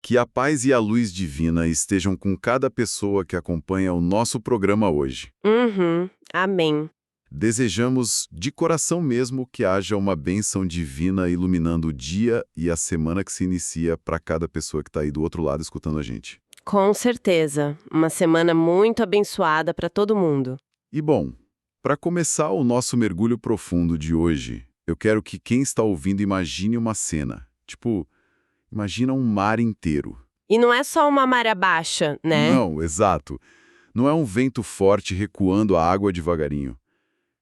Que a paz e a luz divina estejam com cada pessoa que acompanha o nosso programa hoje. Amém. Desejamos de coração mesmo que haja uma bênção divina iluminando o dia e a semana que se inicia para cada pessoa que está aí do outro lado escutando a gente. Com certeza. Uma semana muito abençoada para todo mundo. E bom, para começar o nosso mergulho profundo de hoje, eu quero que quem está ouvindo imagine uma cena. Tipo, imagina um mar inteiro. E não é só uma maré baixa, né? Não, exato. Não é um vento forte recuando a água devagarinho.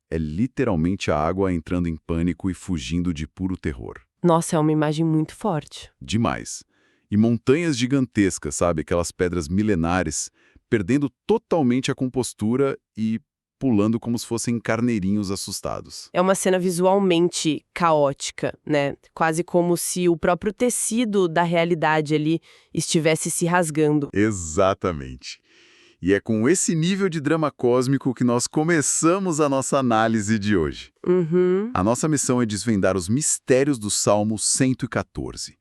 É literalmente a água entrando em pânico e fugindo de puro terror. Nossa, é uma imagem muito forte. Demais. E montanhas gigantescas, sabe? Aquelas pedras milenares, perdendo totalmente a compostura e pulando como se fossem carneirinhos assustados. É uma cena visualmente caótica, né? Quase como se o próprio tecido da realidade ali estivesse se rasgando. Exatamente. E é com esse nível de drama cósmico que nós começamos a nossa análise de hoje. A nossa missão é desvendar os mistérios do Salmo 114.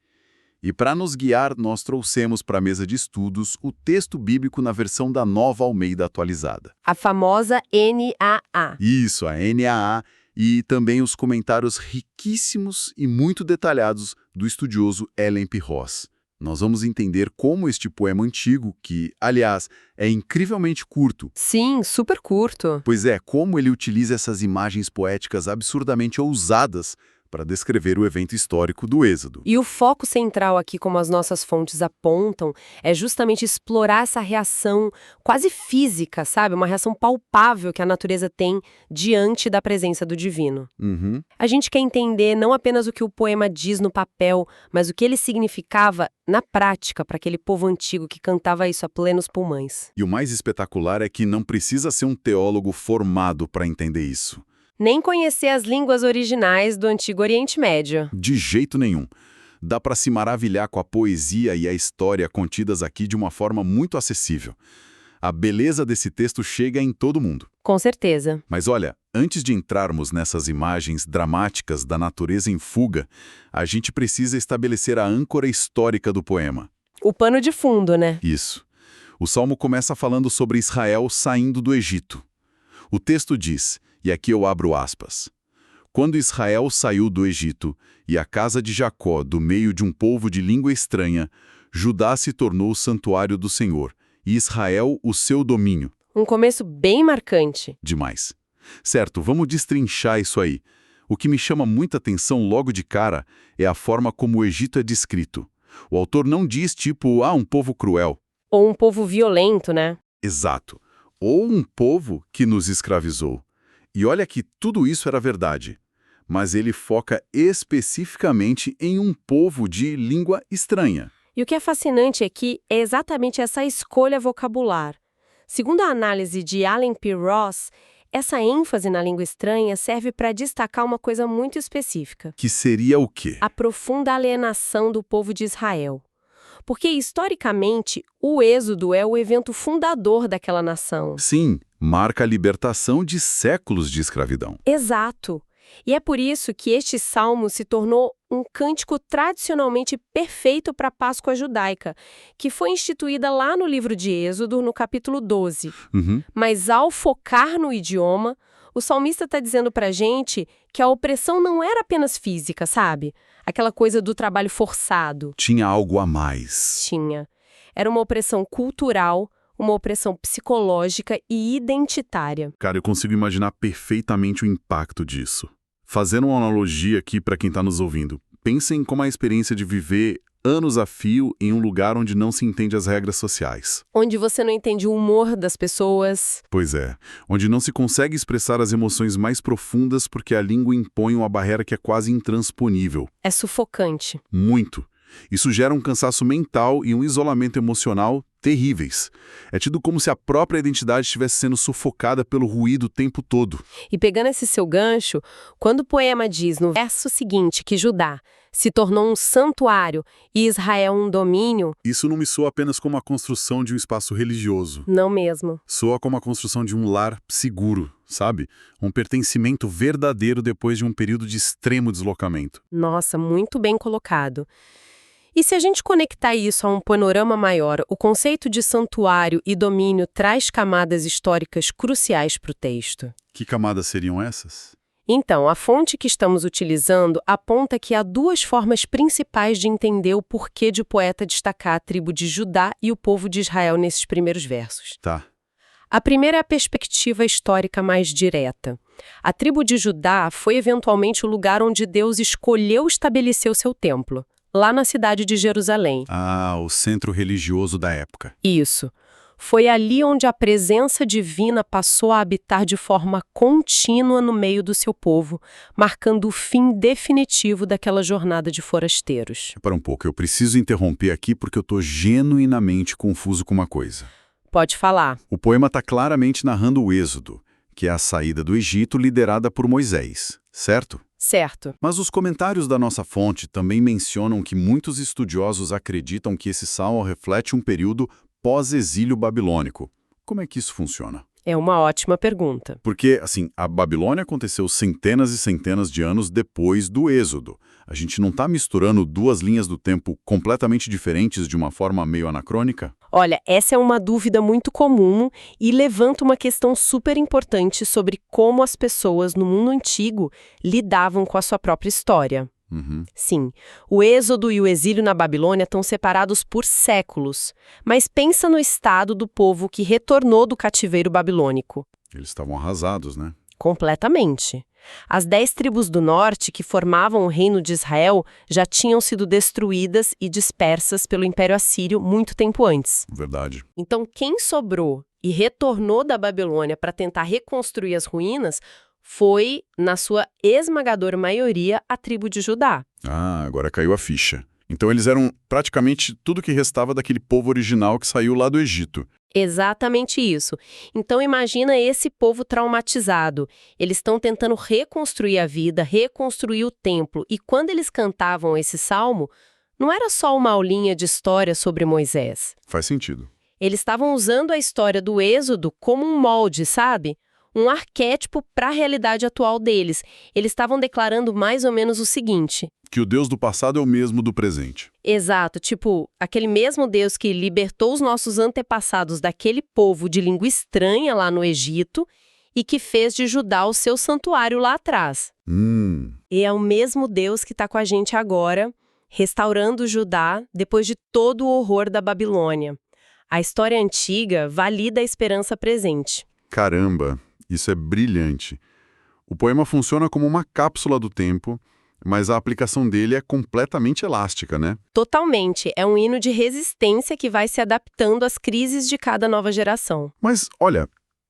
E para nos guiar, nós trouxemos para a mesa de estudos o texto bíblico na versão da Nova Almeida atualizada. A famosa NAA. Isso, a NAA, e também os comentários riquíssimos e muito detalhados do estudioso Ellen P. Ross. Nós vamos entender como este poema antigo, que, aliás, é incrivelmente curto, Sim, super curto. pois é, como ele utiliza essas imagens poéticas absurdamente ousadas para descrever o evento histórico do Êxodo. E o foco central aqui, como as nossas fontes apontam, é justamente explorar essa reação quase física, sabe? Uma reação palpável que a natureza tem diante da presença do divino. A gente quer entender não apenas o que o poema diz no papel, mas o que ele significava na prática para aquele povo antigo que cantava isso a plenos pulmões. E o mais espetacular é que não precisa ser um teólogo formado para entender isso. Nem conhecer as línguas originais do Antigo Oriente Médio. De jeito nenhum. Dá para se maravilhar com a poesia e a história contidas aqui de uma forma muito acessível. A beleza desse texto chega em todo mundo. Com certeza. Mas olha, antes de entrarmos nessas imagens dramáticas da natureza em fuga, a gente precisa estabelecer a âncora histórica do poema. O pano de fundo, né? Isso. O Salmo começa falando sobre Israel saindo do Egito. O texto diz, e aqui eu abro aspas, quando Israel saiu do Egito e a casa de Jacó do meio de um povo de língua estranha, Judá se tornou o santuário do Senhor, e Israel o seu domínio. Um começo bem marcante. Demais. Certo, vamos destrinchar isso aí. O que me chama muita atenção logo de cara é a forma como o Egito é descrito. O autor não diz tipo, um povo cruel. Ou um povo violento, né? Exato. Ou um povo que nos escravizou. E olha que tudo isso era verdade. Mas ele foca especificamente em um povo de língua estranha. E o que é fascinante aqui é exatamente essa escolha vocabular. Segundo a análise de Allen P. Ross, essa ênfase na língua estranha serve para destacar uma coisa muito específica: Que seria o quê? a profunda alienação do povo de Israel. Porque, historicamente, o Êxodo é o evento fundador daquela nação. Sim, marca a libertação de séculos de escravidão. Exato. E é por isso que este salmo se tornou um cântico tradicionalmente perfeito para a Páscoa judaica, que foi instituída lá no livro de Êxodo, no capítulo 12. Mas ao focar no idioma, o salmista está dizendo para a gente que a opressão não era apenas física, sabe? Aquela coisa do trabalho forçado. Tinha algo a mais. Tinha. Era uma opressão cultural, uma opressão psicológica e identitária. Cara, eu consigo imaginar perfeitamente o impacto disso. Fazendo uma analogia aqui para quem está nos ouvindo, pensem como a experiência de viver anos a fio em um lugar onde não se entende as regras sociais. Onde você não entende o humor das pessoas. Pois é, onde não se consegue expressar as emoções mais profundas porque a língua impõe uma barreira que é quase intransponível. É sufocante. Muito. Isso gera um cansaço mental e um isolamento emocional terríveis. É tido como se a própria identidade estivesse sendo sufocada pelo ruído o tempo todo. E pegando esse seu gancho, quando o poema diz no verso seguinte que Judá se tornou um santuário e Israel um domínio, Isso não me soa apenas como a construção de um espaço religioso. não mesmo. Soa como a construção de um lar seguro, sabe? Um pertencimento verdadeiro depois de um período de extremo deslocamento. Nossa, muito bem colocado. E se a gente conectar isso a um panorama maior, o conceito de santuário e domínio traz camadas históricas cruciais para o texto. Que camadas seriam essas? Então, a fonte que estamos utilizando aponta que há duas formas principais de entender o porquê de o poeta destacar a tribo de Judá e o povo de Israel nesses primeiros versos. Tá. A primeira é a perspectiva histórica mais direta. A tribo de Judá foi eventualmente o lugar onde Deus escolheu estabelecer o seu templo, lá na cidade de Jerusalém. Ah, o centro religioso da época. Isso. Foi ali onde a presença divina passou a habitar de forma contínua no meio do seu povo, marcando o fim definitivo daquela jornada de forasteiros. Para um pouco, eu preciso interromper aqui porque eu estou genuinamente confuso com uma coisa. Pode falar. O poema está claramente narrando o Êxodo, que é a saída do Egito liderada por Moisés, certo? Certo. Mas os comentários da nossa fonte também mencionam que muitos estudiosos acreditam que esse salmo reflete um período pós-exílio babilônico. Como é que isso funciona? É uma ótima pergunta. Porque, assim, a Babilônia aconteceu centenas e centenas de anos depois do Êxodo. A gente não está misturando duas linhas do tempo completamente diferentes de uma forma meio anacrônica? Olha, essa é uma dúvida muito comum e levanta uma questão super importante sobre como as pessoas no mundo antigo lidavam com a sua própria história. Sim, o êxodo e o exílio na Babilônia estão separados por séculos, mas pensa no estado do povo que retornou do cativeiro babilônico. Eles estavam arrasados, né? Completamente. As 10 tribos do norte que formavam o reino de Israel já tinham sido destruídas e dispersas pelo Império Assírio muito tempo antes. Verdade. Então, quem sobrou e retornou da Babilônia para tentar reconstruir as ruínas foi, na sua esmagadora maioria, a tribo de Judá. Ah, agora caiu a ficha. Então eles eram praticamente tudo que restava daquele povo original que saiu lá do Egito. Exatamente isso. Então imagina esse povo traumatizado. Eles estão tentando reconstruir a vida, reconstruir o templo. E quando eles cantavam esse salmo, não era só uma aulinha de história sobre Moisés. Faz sentido. Eles estavam usando a história do Êxodo como um molde, sabe? Um arquétipo para a realidade atual deles. Eles estavam declarando mais ou menos o seguinte: que o Deus do passado é o mesmo do presente. Exato, tipo, aquele mesmo Deus que libertou os nossos antepassados daquele povo de língua estranha lá no Egito e que fez de Judá o seu santuário lá atrás. E é o mesmo Deus que está com a gente agora, restaurando Judá depois de todo o horror da Babilônia. A história antiga valida a esperança presente. Caramba! Isso é brilhante. O poema funciona como uma cápsula do tempo, mas a aplicação dele é completamente elástica, né? Totalmente. É um hino de resistência que vai se adaptando às crises de cada nova geração. Mas, olha,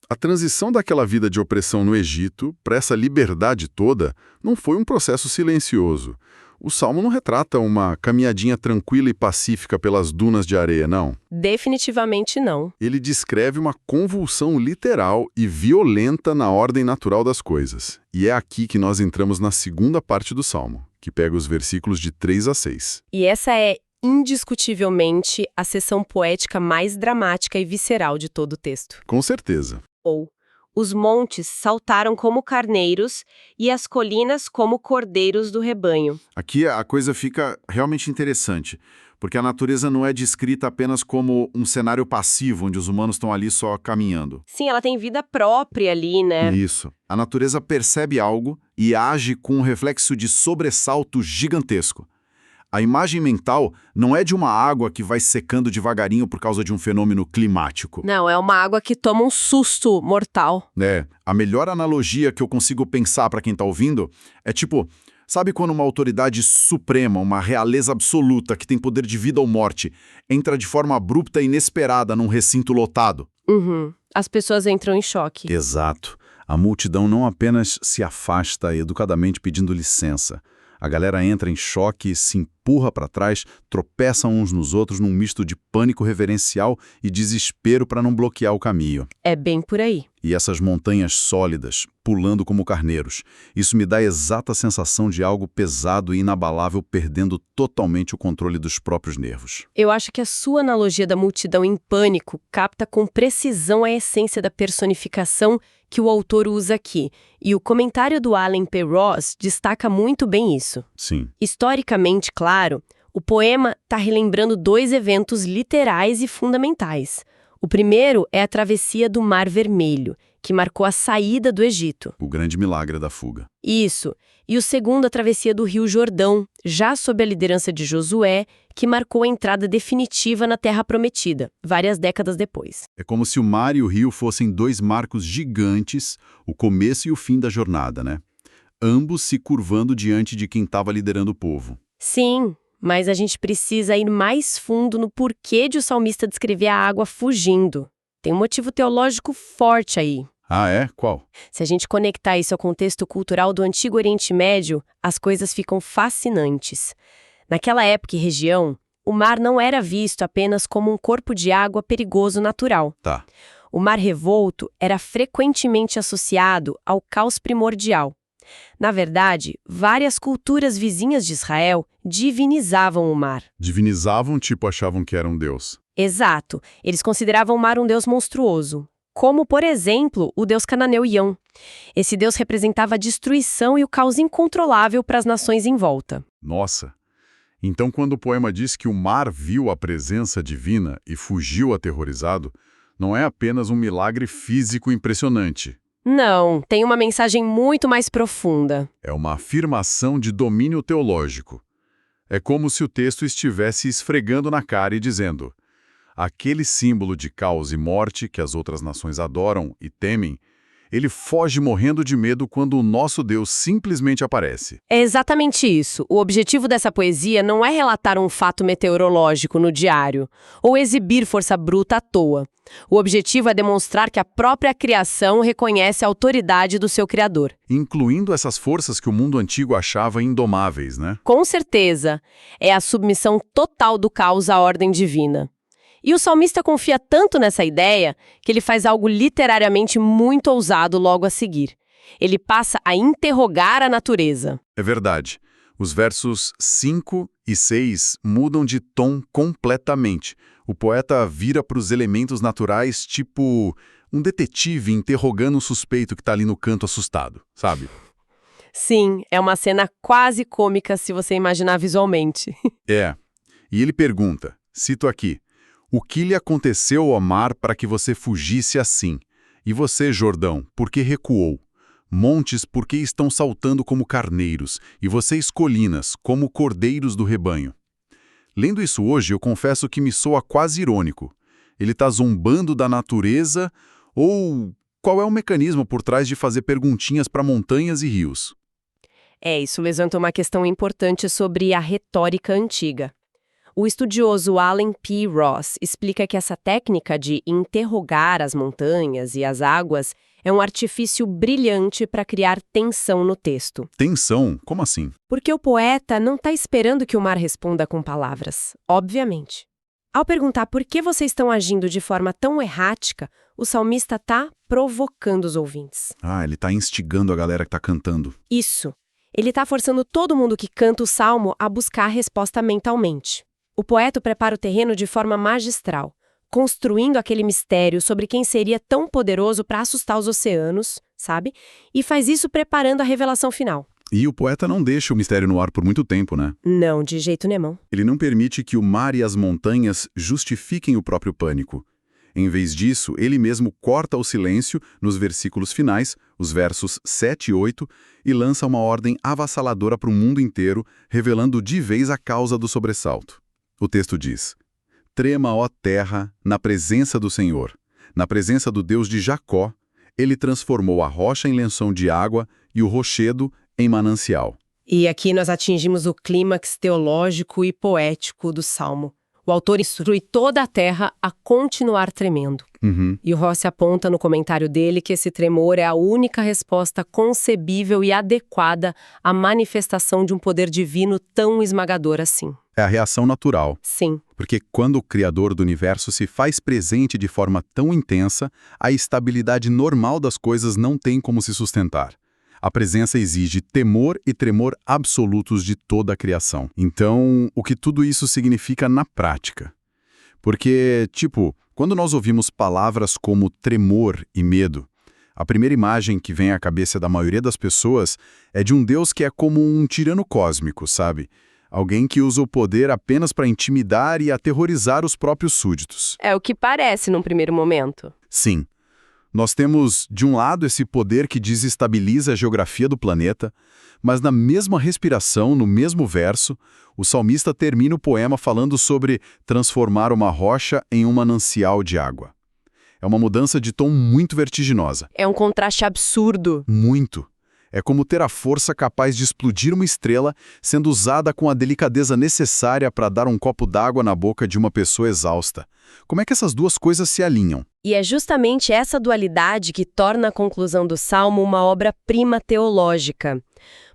a transição daquela vida de opressão no Egito para essa liberdade toda não foi um processo silencioso. O Salmo não retrata uma caminhadinha tranquila e pacífica pelas dunas de areia, não. Definitivamente não. Ele descreve uma convulsão literal e violenta na ordem natural das coisas. E é aqui que nós entramos na segunda parte do Salmo, que pega os versículos de 3 a 6. E essa é, indiscutivelmente, a seção poética mais dramática e visceral de todo o texto. Com certeza. Ou os montes saltaram como carneiros e as colinas como cordeiros do rebanho. Aqui a coisa fica realmente interessante, porque a natureza não é descrita apenas como um cenário passivo, onde os humanos estão ali só caminhando. Sim, ela tem vida própria ali, né? Isso. A natureza percebe algo e age com um reflexo de sobressalto gigantesco. A imagem mental não é de uma água que vai secando devagarinho por causa de um fenômeno climático. Não, é uma água que toma um susto mortal. A melhor analogia que eu consigo pensar para quem está ouvindo é tipo, sabe quando uma autoridade suprema, uma realeza absoluta que tem poder de vida ou morte, entra de forma abrupta e inesperada num recinto lotado? As pessoas entram em choque. Exato. A multidão não apenas se afasta educadamente pedindo licença. A galera entra em choque, se empurra para trás, tropeça uns nos outros num misto de pânico reverencial e desespero para não bloquear o caminho. É bem por aí. E essas montanhas sólidas, pulando como carneiros, isso me dá a exata sensação de algo pesado e inabalável perdendo totalmente o controle dos próprios nervos. Eu acho que a sua analogia da multidão em pânico capta com precisão a essência da personificação que o autor usa aqui, e o comentário do Allen P. Ross destaca muito bem isso. Sim. Historicamente, claro, O poema está relembrando dois eventos literais e fundamentais. O primeiro é a travessia do Mar Vermelho, que marcou a saída do Egito. O grande milagre da fuga. Isso. E o segundo, a travessia do Rio Jordão, já sob a liderança de Josué, que marcou a entrada definitiva na Terra Prometida, várias décadas depois. É como se o mar e o rio fossem dois marcos gigantes, o começo e o fim da jornada, né? Ambos se curvando diante de quem estava liderando o povo. Sim, mas a gente precisa ir mais fundo no porquê de o salmista descrever a água fugindo. Tem um motivo teológico forte aí. Ah, é? Qual? Se a gente conectar isso ao contexto cultural do Antigo Oriente Médio, as coisas ficam fascinantes. Naquela época e região, o mar não era visto apenas como um corpo de água perigoso natural. Tá. O mar revolto era frequentemente associado ao caos primordial. Na verdade, várias culturas vizinhas de Israel divinizavam o mar. Divinizavam, tipo achavam que era um deus. Exato. Eles consideravam o mar um deus monstruoso. Como, por exemplo, o deus cananeu Ião. Esse deus representava a destruição e o caos incontrolável para as nações em volta. Nossa! Então, quando o poema diz que o mar viu a presença divina e fugiu aterrorizado, não é apenas um milagre físico impressionante. Não, tem uma mensagem muito mais profunda. É uma afirmação de domínio teológico. É como se o texto estivesse esfregando na cara e dizendo: aquele símbolo de caos e morte que as outras nações adoram e temem, ele foge morrendo de medo quando o nosso Deus simplesmente aparece. É exatamente isso. O objetivo dessa poesia não é relatar um fato meteorológico no diário, ou exibir força bruta à toa. O objetivo é demonstrar que a própria criação reconhece a autoridade do seu Criador. Incluindo essas forças que o mundo antigo achava indomáveis, né? Com certeza, é a submissão total do caos à ordem divina. E o salmista confia tanto nessa ideia que ele faz algo literariamente muito ousado logo a seguir. Ele passa a interrogar a natureza. É verdade. Os versos 5 e 6 mudam de tom completamente. O poeta vira para os elementos naturais tipo um detetive interrogando um suspeito que está ali no canto assustado, sabe? Sim, é uma cena quase cômica se você imaginar visualmente. É. E ele pergunta, cito aqui: o que lhe aconteceu ao mar para que você fugisse assim? E você, Jordão, por que recuou? Montes, por que estão saltando como carneiros? E vocês, colinas, como cordeiros do rebanho? Lendo isso hoje, eu confesso que me soa quase irônico. Ele está zombando da natureza ou qual é o mecanismo por trás de fazer perguntinhas para montanhas e rios? Isso levanta uma questão importante sobre a retórica antiga. O estudioso Alan P. Ross explica que essa técnica de interrogar as montanhas e as águas é um artifício brilhante para criar tensão no texto. Tensão? Como assim? Porque o poeta não está esperando que o mar responda com palavras, obviamente. Ao perguntar por que vocês estão agindo de forma tão errática, o salmista está provocando os ouvintes. Ah, ele está instigando a galera que está cantando. Isso. Ele está forçando todo mundo que canta o salmo a buscar a resposta mentalmente. O poeta prepara o terreno de forma magistral, construindo aquele mistério sobre quem seria tão poderoso para assustar os oceanos, sabe? E faz isso preparando a revelação final. E o poeta não deixa o mistério no ar por muito tempo, né? Não, de jeito nenhum. Ele não permite que o mar e as montanhas justifiquem o próprio pânico. Em vez disso, ele mesmo corta o silêncio nos versículos finais, os versos 7 e 8, e lança uma ordem avassaladora para o mundo inteiro, revelando de vez a causa do sobressalto. O texto diz: trema, ó terra, na presença do Senhor. Na presença do Deus de Jacó, ele transformou a rocha em lençol de água e o rochedo em manancial. E aqui nós atingimos o clímax teológico e poético do Salmo. O autor instrui toda a terra a continuar tremendo. E o Rossi aponta no comentário dele que esse tremor é a única resposta concebível e adequada à manifestação de um poder divino tão esmagador assim. É a reação natural. Sim. Porque quando o Criador do Universo se faz presente de forma tão intensa, a estabilidade normal das coisas não tem como se sustentar. A presença exige temor e tremor absolutos de toda a criação. Então, o que tudo isso significa na prática? Porque, quando nós ouvimos palavras como tremor e medo, a primeira imagem que vem à cabeça da maioria das pessoas é de um Deus que é como um tirano cósmico, sabe? Alguém que usa o poder apenas para intimidar e aterrorizar os próprios súditos. É o que parece num primeiro momento. Sim. Nós temos, de um lado, esse poder que desestabiliza a geografia do planeta, mas na mesma respiração, no mesmo verso, o salmista termina o poema falando sobre transformar uma rocha em um manancial de água. É uma mudança de tom muito vertiginosa. É um contraste absurdo. Muito. É como ter a força capaz de explodir uma estrela sendo usada com a delicadeza necessária para dar um copo d'água na boca de uma pessoa exausta. Como é que essas duas coisas se alinham? E é justamente essa dualidade que torna a conclusão do Salmo uma obra-prima teológica.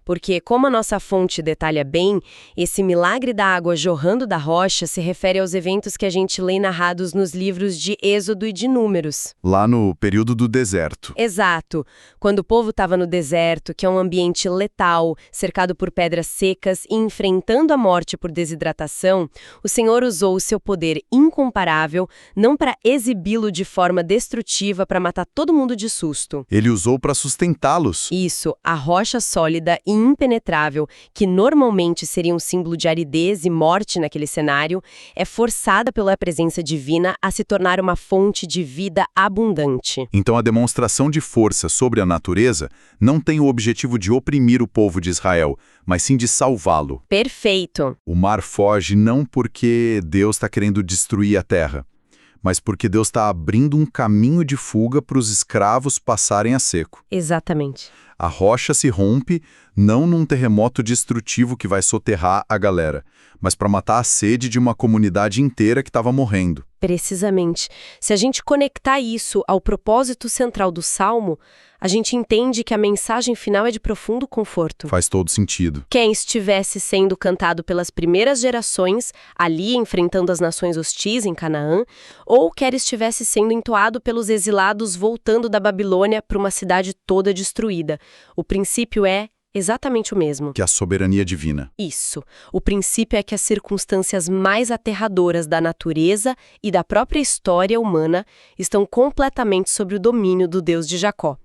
Porque, como a nossa fonte detalha bem, esse milagre da água jorrando da rocha se refere aos eventos que a gente lê narrados nos livros de Êxodo e de Números. Lá no período do deserto. Exato. Quando o povo estava no deserto, que é um ambiente letal, cercado por pedras secas e enfrentando a morte por desidratação, o Senhor usou o seu poder incomparável, não para exibi-lo de forma destrutiva para matar todo mundo de susto. Ele usou para sustentá-los. Isso, a rocha sólida e impenetrável, que normalmente seria um símbolo de aridez e morte naquele cenário, é forçada pela presença divina a se tornar uma fonte de vida abundante. Então a demonstração de força sobre a natureza não tem o objetivo de oprimir o povo de Israel, mas sim de salvá-lo. Perfeito. O mar foge não porque Deus está querendo destruir a terra, mas porque Deus está abrindo um caminho de fuga para os escravos passarem a seco. Exatamente. A rocha se rompe não num terremoto destrutivo que vai soterrar a galera, mas para matar a sede de uma comunidade inteira que estava morrendo. Precisamente. Se a gente conectar isso ao propósito central do Salmo, a gente entende que a mensagem final é de profundo conforto. Faz todo sentido. Quem estivesse sendo cantado pelas primeiras gerações, ali enfrentando as nações hostis em Canaã, ou quer estivesse sendo entoado pelos exilados voltando da Babilônia para uma cidade toda destruída. O princípio é exatamente o mesmo. Que é a soberania divina. Isso. O princípio é que as circunstâncias mais aterradoras da natureza e da própria história humana estão completamente sob o domínio do Deus de Jacó.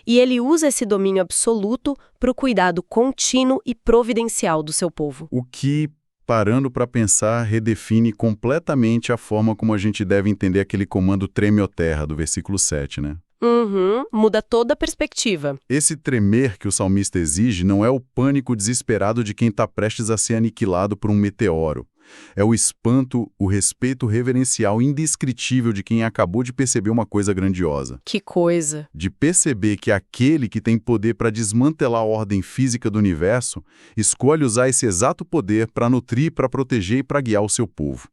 E ele usa esse domínio absoluto para o cuidado contínuo e providencial do seu povo. O que, parando para pensar, redefine completamente a forma como a gente deve entender aquele comando treme ó terra, do versículo 7, né? Muda toda a perspectiva. Esse tremer que o salmista exige não é o pânico desesperado de quem está prestes a ser aniquilado por um meteoro. É o espanto, o respeito reverencial indescritível de quem acabou de perceber uma coisa grandiosa. Que coisa! De perceber que aquele que tem poder para desmantelar a ordem física do universo escolhe usar esse exato poder para nutrir, para proteger e para guiar o seu povo.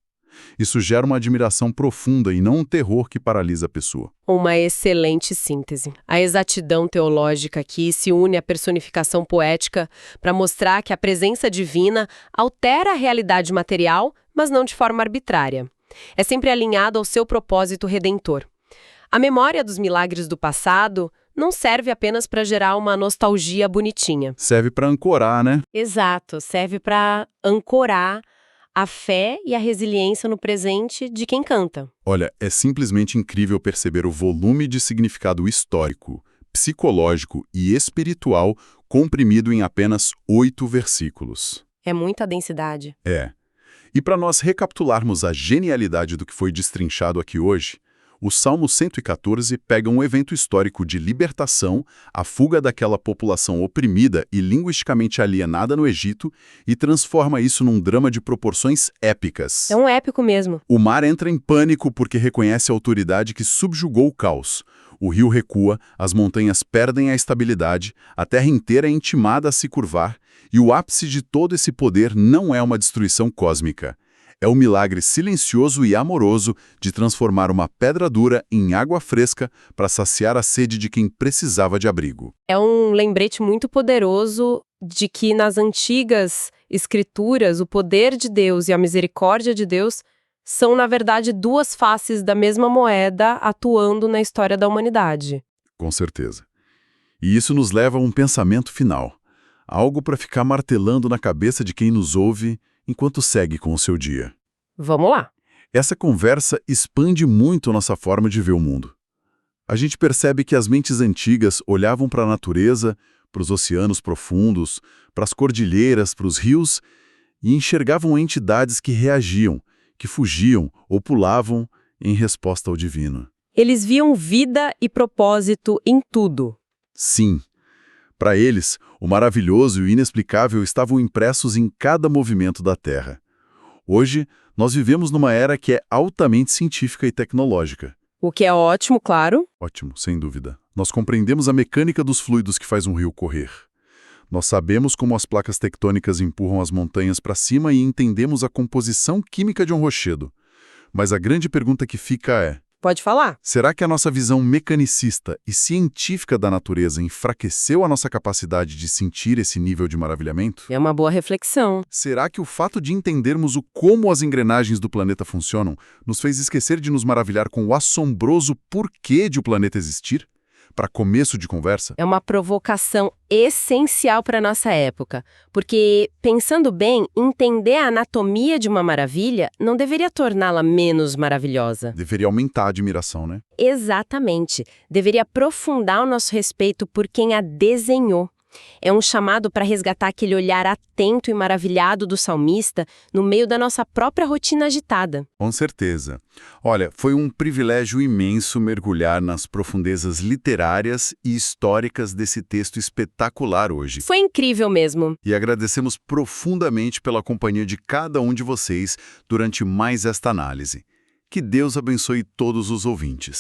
Isso gera uma admiração profunda e não um terror que paralisa a pessoa. Uma excelente síntese. A exatidão teológica aqui se une à personificação poética para mostrar que a presença divina altera a realidade material, mas não de forma arbitrária. É sempre alinhado ao seu propósito redentor. A memória dos milagres do passado não serve apenas para gerar uma nostalgia bonitinha. Serve para ancorar, né? Exato, serve para ancorar a fé e a resiliência no presente de quem canta. Olha, é simplesmente incrível perceber o volume de significado histórico, psicológico e espiritual comprimido em apenas 8 versículos. É muita densidade. É. E para nós recapitularmos a genialidade do que foi destrinchado aqui hoje, o Salmo 114 pega um evento histórico de libertação, a fuga daquela população oprimida e linguisticamente alienada no Egito, e transforma isso num drama de proporções épicas. É um épico mesmo. O mar entra em pânico porque reconhece a autoridade que subjugou o caos. O rio recua, as montanhas perdem a estabilidade, a terra inteira é intimada a se curvar, e o ápice de todo esse poder não é uma destruição cósmica. É o milagre silencioso e amoroso de transformar uma pedra dura em água fresca para saciar a sede de quem precisava de abrigo. É um lembrete muito poderoso de que nas antigas escrituras o poder de Deus e a misericórdia de Deus são, na verdade, duas faces da mesma moeda atuando na história da humanidade. Com certeza. E isso nos leva a um pensamento final. Algo para ficar martelando na cabeça de quem nos ouve enquanto segue com o seu dia. Vamos lá. Essa conversa expande muito a nossa forma de ver o mundo. A gente percebe que as mentes antigas olhavam para a natureza, para os oceanos profundos, para as cordilheiras, para os rios, e enxergavam entidades que reagiam, que fugiam ou pulavam em resposta ao divino. Eles viam vida e propósito em tudo. Sim. Para eles, o maravilhoso e o inexplicável estavam impressos em cada movimento da Terra. Hoje, nós vivemos numa era que é altamente científica e tecnológica. O que é ótimo, claro. Ótimo, sem dúvida. Nós compreendemos a mecânica dos fluidos que faz um rio correr. Nós sabemos como as placas tectônicas empurram as montanhas para cima e entendemos a composição química de um rochedo. Mas a grande pergunta que fica é: Pode falar. será que a nossa visão mecanicista e científica da natureza enfraqueceu a nossa capacidade de sentir esse nível de maravilhamento? É uma boa reflexão. Será que o fato de entendermos o como as engrenagens do planeta funcionam nos fez esquecer de nos maravilhar com o assombroso porquê de o planeta existir? Para começo de conversa? É uma provocação essencial para a nossa época, porque, pensando bem, entender a anatomia de uma maravilha não deveria torná-la menos maravilhosa. Deveria aumentar a admiração, né? Exatamente. Deveria aprofundar o nosso respeito por quem a desenhou. É um chamado para resgatar aquele olhar atento e maravilhado do salmista no meio da nossa própria rotina agitada. Com certeza. Olha, foi um privilégio imenso mergulhar nas profundezas literárias e históricas desse texto espetacular hoje. Foi incrível mesmo. E agradecemos profundamente pela companhia de cada um de vocês durante mais esta análise. Que Deus abençoe todos os ouvintes.